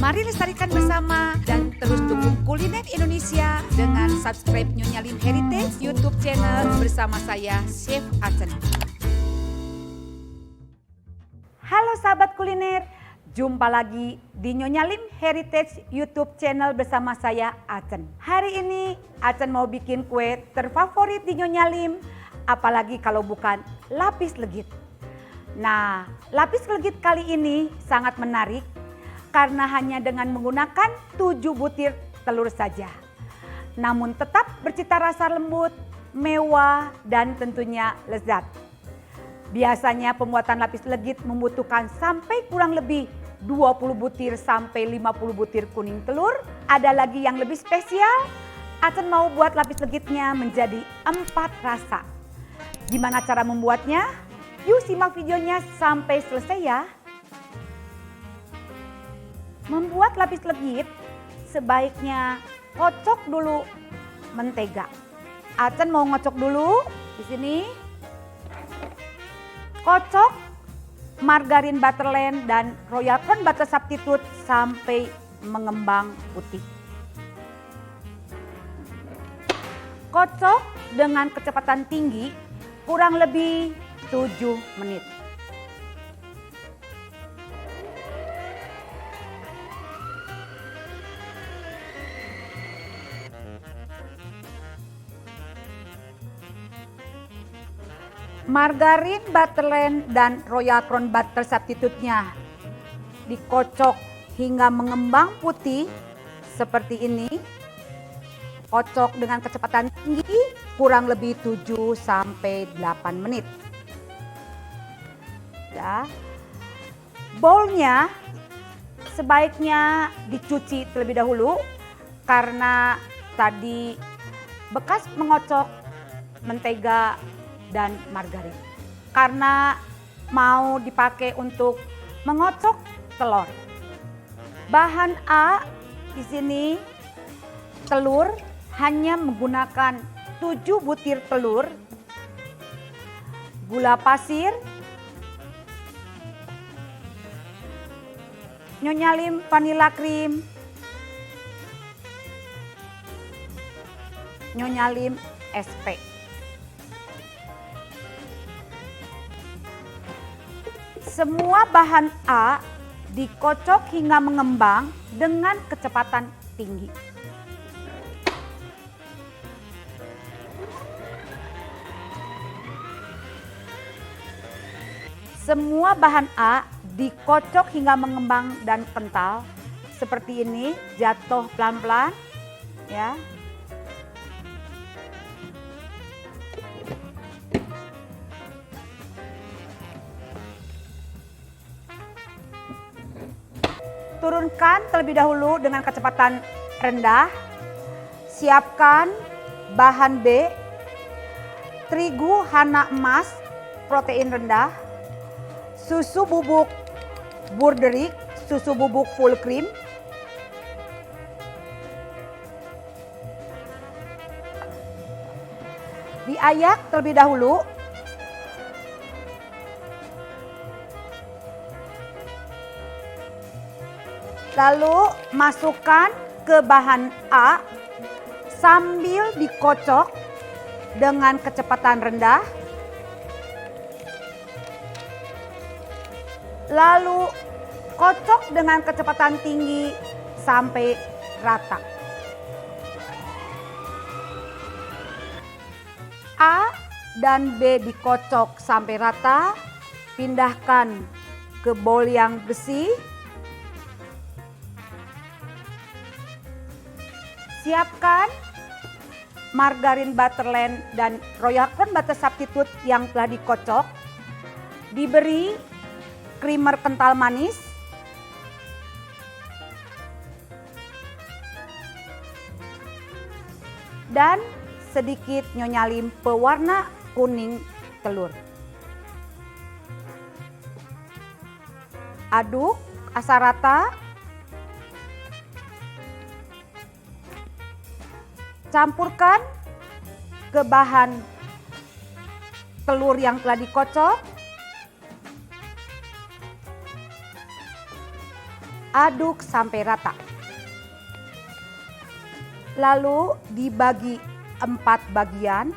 Mari lestarikan bersama dan terus dukung kuliner Indonesia dengan subscribe Nyonya Lim Heritage YouTube channel bersama saya Chef Acen. Halo sahabat kuliner, jumpa lagi di Nyonya Lim Heritage YouTube channel bersama saya Acen. Hari ini Acen mau bikin kue terfavorit di Nyonya Lim, apalagi kalau bukan lapis legit. Nah, lapis legit kali ini sangat menarik karena hanya dengan menggunakan 7 butir telur saja. Namun tetap bercita rasa lembut, mewah, dan tentunya lezat. Biasanya pembuatan lapis legit membutuhkan sampai kurang lebih 20 butir sampai 50 butir kuning telur. Ada lagi yang lebih spesial, Acen mau buat lapis legitnya menjadi 4 rasa. Gimana cara membuatnya? Yuk simak videonya sampai selesai ya. Membuat lapis legit sebaiknya kocok dulu mentega. Acen mau ngocok dulu di sini. Kocok margarin Butterland dan Royal Crown Butter Substitute sampai mengembang putih. Kocok dengan kecepatan tinggi kurang lebih 7 menit. Margarin Butterland dan Royal Crown Butter Substitute-nya dikocok hingga mengembang putih seperti ini. Kocok dengan kecepatan tinggi kurang lebih 7 sampai 8 menit. Ya. Bowl-nya sebaiknya dicuci terlebih dahulu karena tadi bekas mengocok mentega dan margarin. Karena mau dipakai untuk mengocok telur. Bahan A di sini telur hanya menggunakan 7 butir telur, gula pasir, Nyonya Lim vanilla cream, Nyonya Lim SP. Semua bahan A dikocok hingga mengembang dengan kecepatan tinggi. Semua bahan A dikocok hingga mengembang dan kental seperti ini, jatuh pelan-pelan ya. Turunkan terlebih dahulu dengan kecepatan rendah. Siapkan bahan B, terigu hana emas, protein rendah, susu bubuk Burderik, susu bubuk full cream, diayak terlebih dahulu. Lalu masukkan ke bahan A sambil dikocok dengan kecepatan rendah. Lalu kocok dengan kecepatan tinggi sampai rata. A dan B dikocok sampai rata. Pindahkan ke bowl yang besi. Siapkan margarin Butterland dan Royal Crown Butter Substitute yang telah dikocok. Diberi creamer kental manis. Dan sedikit Nyonya Lim pewarna kuning telur. Aduk asal rata. Campurkan ke bahan telur yang telah dikocok. aduk sampai rata. Lalu dibagi 4 bagian.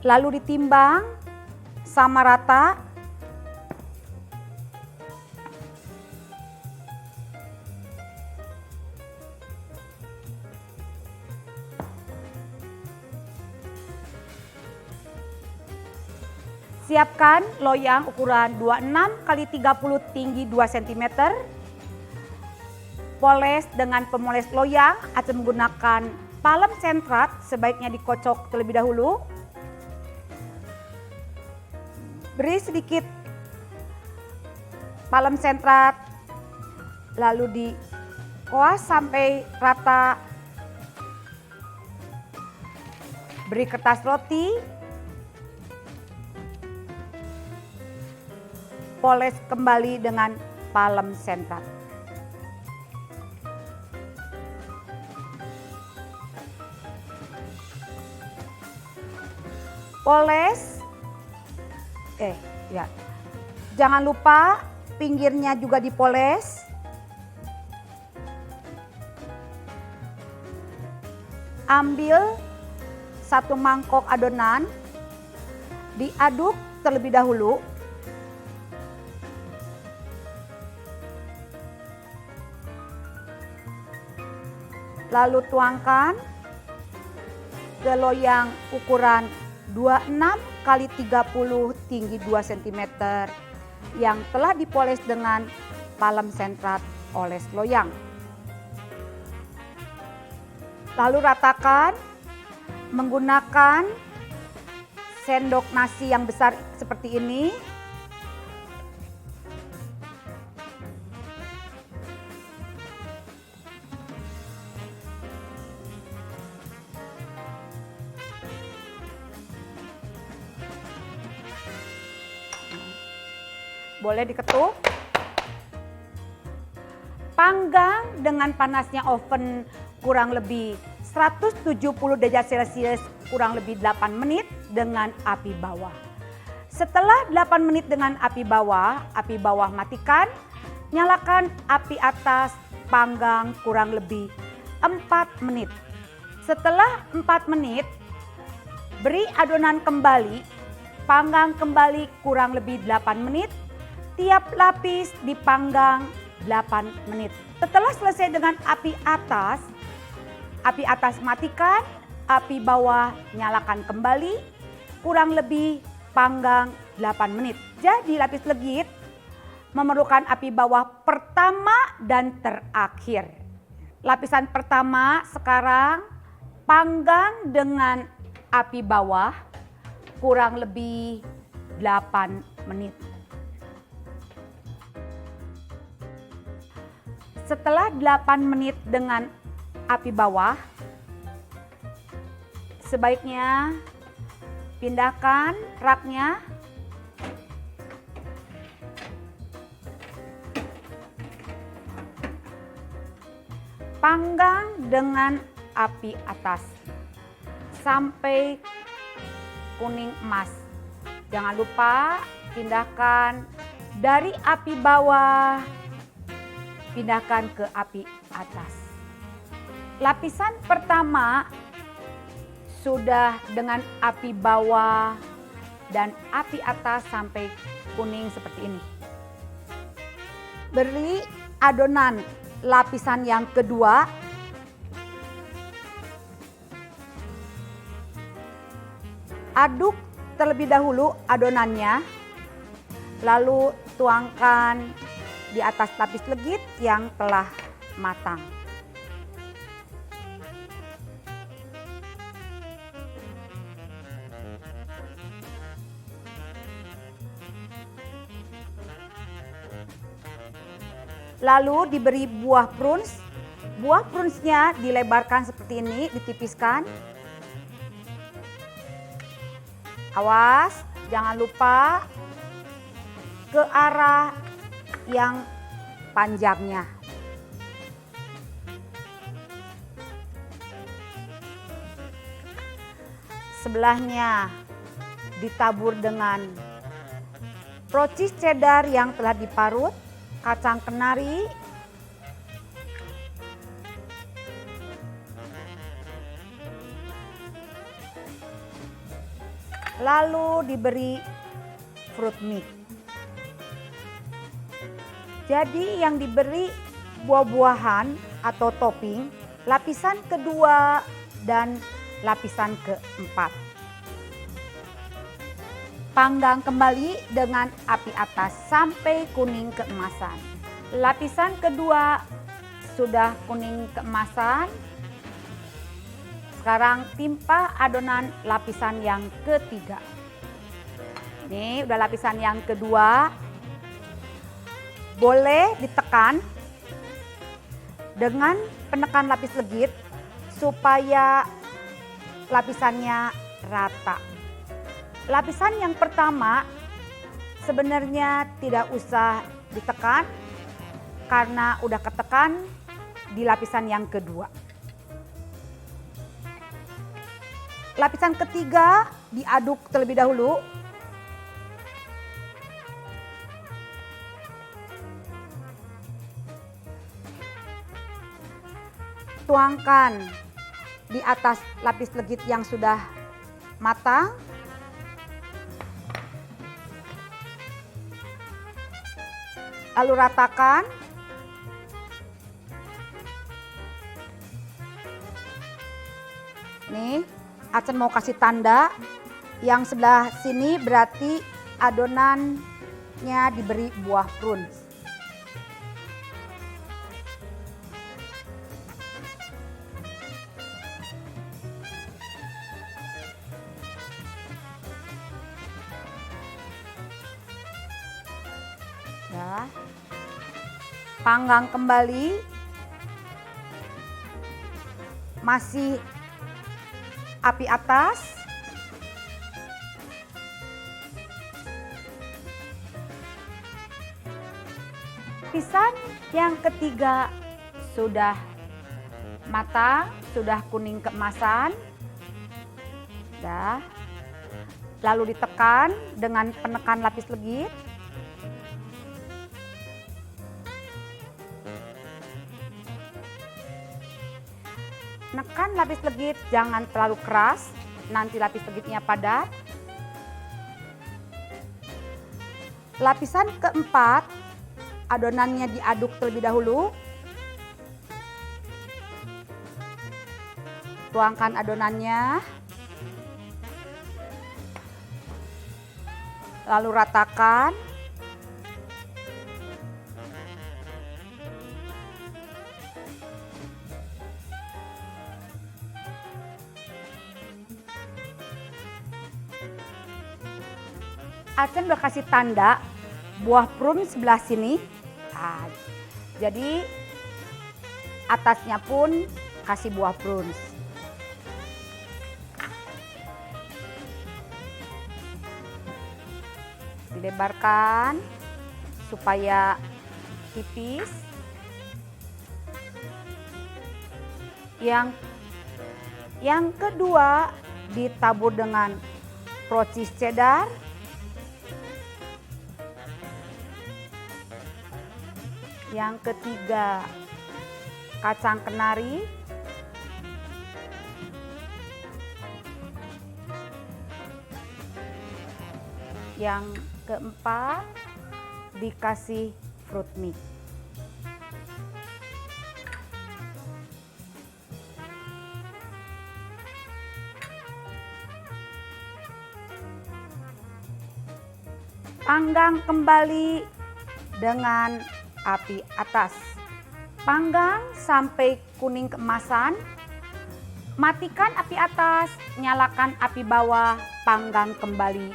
Lalu ditimbang sama rata. Siapkan loyang ukuran 26 x 30 tinggi 2 cm. Poles dengan pemoles loyang. Acen menggunakan palem sentrat, sebaiknya dikocok terlebih dahulu. Beri sedikit palem sentrat, lalu dikoas sampai rata. Beri kertas roti, poles kembali dengan palem sentrat. Poles, jangan lupa pinggirnya juga dipoles. Ambil 1 mangkok adonan, diaduk terlebih dahulu. Lalu tuangkan ke loyang ukuran 26 x 30 tinggi 2 cm yang telah dipoles dengan palem sentrat oles loyang. Lalu ratakan menggunakan sendok nasi yang besar seperti ini. Boleh diketuk. Panggang dengan panasnya oven kurang lebih 170 derajat Celcius kurang lebih 8 menit dengan api bawah. Setelah 8 menit dengan api bawah matikan, nyalakan api atas, panggang kurang lebih 4 menit. Setelah 4 menit, beri adonan kembali, panggang kembali kurang lebih 8 menit. Tiap lapis dipanggang 8 menit. Setelah selesai dengan api atas matikan, api bawah nyalakan kembali, kurang lebih panggang 8 menit. Jadi lapis legit memerlukan api bawah pertama dan terakhir. Lapisan pertama sekarang panggang dengan api bawah kurang lebih 8 menit. Setelah 8 menit dengan api bawah, sebaiknya pindahkan raknya. Panggang dengan api atas sampai kuning emas. Jangan lupa pindahkan dari api bawah, pindahkan ke api atas. Lapisan pertama sudah dengan api bawah dan api atas sampai kuning seperti ini. Beri adonan lapisan yang kedua. Aduk terlebih dahulu adonannya, lalu tuangkan di atas lapis legit yang telah matang. Lalu diberi buah pruns. Buah prunsnya dilebarkan seperti ini, ditipiskan. Awas, jangan lupa ke arah yang panjangnya. sebelahnya ditabur dengan rotis cheddar yang telah diparut, kacang kenari, lalu diberi fruit mix. Jadi yang diberi buah-buahan atau topping lapisan kedua dan lapisan keempat. Panggang kembali dengan api atas sampai kuning keemasan. Lapisan kedua sudah kuning keemasan. Sekarang timpa adonan lapisan yang ketiga. Ini udah lapisan yang kedua. Boleh ditekan dengan penekan lapis legit supaya lapisannya rata. Lapisan yang pertama sebenarnya tidak usah ditekan karena udah ketekan di lapisan yang kedua. Lapisan ketiga diaduk terlebih dahulu. Tuangkan di atas lapis legit yang sudah matang. Lalu ratakan. Nih, Acen mau kasih tanda. Yang sebelah sini berarti adonannya diberi buah prunes. Ya. Panggang kembali. Masih api atas. Pisang yang ketiga sudah matang, sudah kuning keemasan. Dah. Lalu ditekan dengan penekan lapis legit. Nekan lapis legit, jangan terlalu keras, nanti lapis legitnya padat. Lapisan keempat, adonannya diaduk terlebih dahulu. Tuangkan adonannya. Lalu ratakan. Acen udah kasih tanda buah prunes sebelah sini. Nah, jadi atasnya pun kasih buah prunes. Dilebarkan supaya tipis. Yang kedua ditabur dengan rotis cheddar. Yang ketiga kacang kenari. Yang keempat dikasih fruit mix. Panggang kembali dengan api atas. Panggang sampai kuning keemasan. Matikan api atas, nyalakan api bawah, panggang kembali.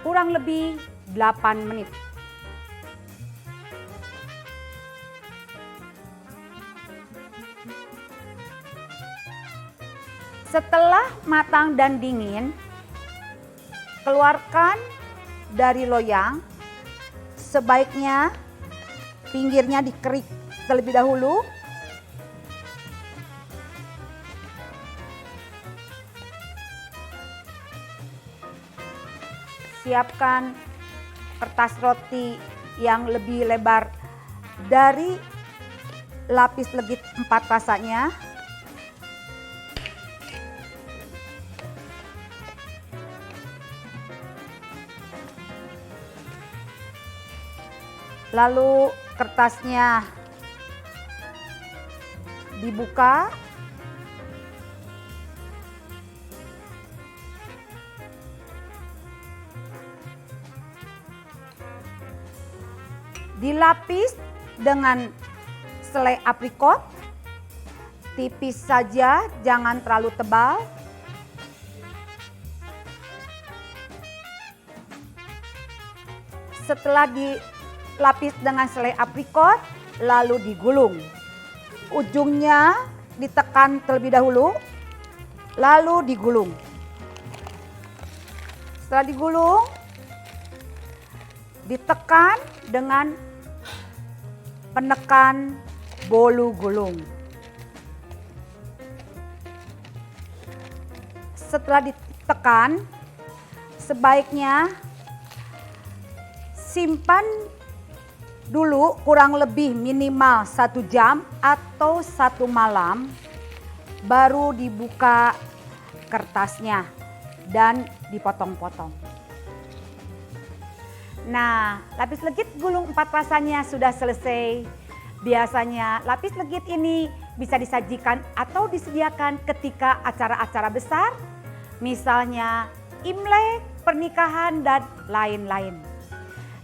Kurang lebih 8 menit. Setelah matang dan dingin, keluarkan dari loyang. Sebaiknya pinggirnya dikerik terlebih dahulu. siapkan kertas roti yang lebih lebar dari lapis legit 4 rasanya. Lalu kertasnya dibuka. Dilapis dengan selai aprikot, tipis saja, jangan terlalu tebal. Setelah dilapis dengan selai aprikot, lalu digulung. Ujungnya ditekan terlebih dahulu, lalu digulung. Setelah digulung, ditekan dengan penekan bolu gulung. Setelah ditekan, sebaiknya simpan dulu kurang lebih minimal 1 jam atau 1 malam, baru dibuka kertasnya dan dipotong-potong. Nah, lapis legit gulung 4 rasanya sudah selesai. Biasanya lapis legit ini bisa disajikan atau disediakan ketika acara-acara besar, misalnya Imlek, pernikahan, dan lain-lain.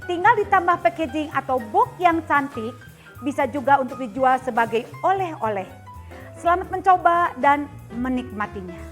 Tinggal ditambah packaging atau box yang cantik, bisa juga untuk dijual sebagai oleh-oleh. Selamat mencoba dan menikmatinya.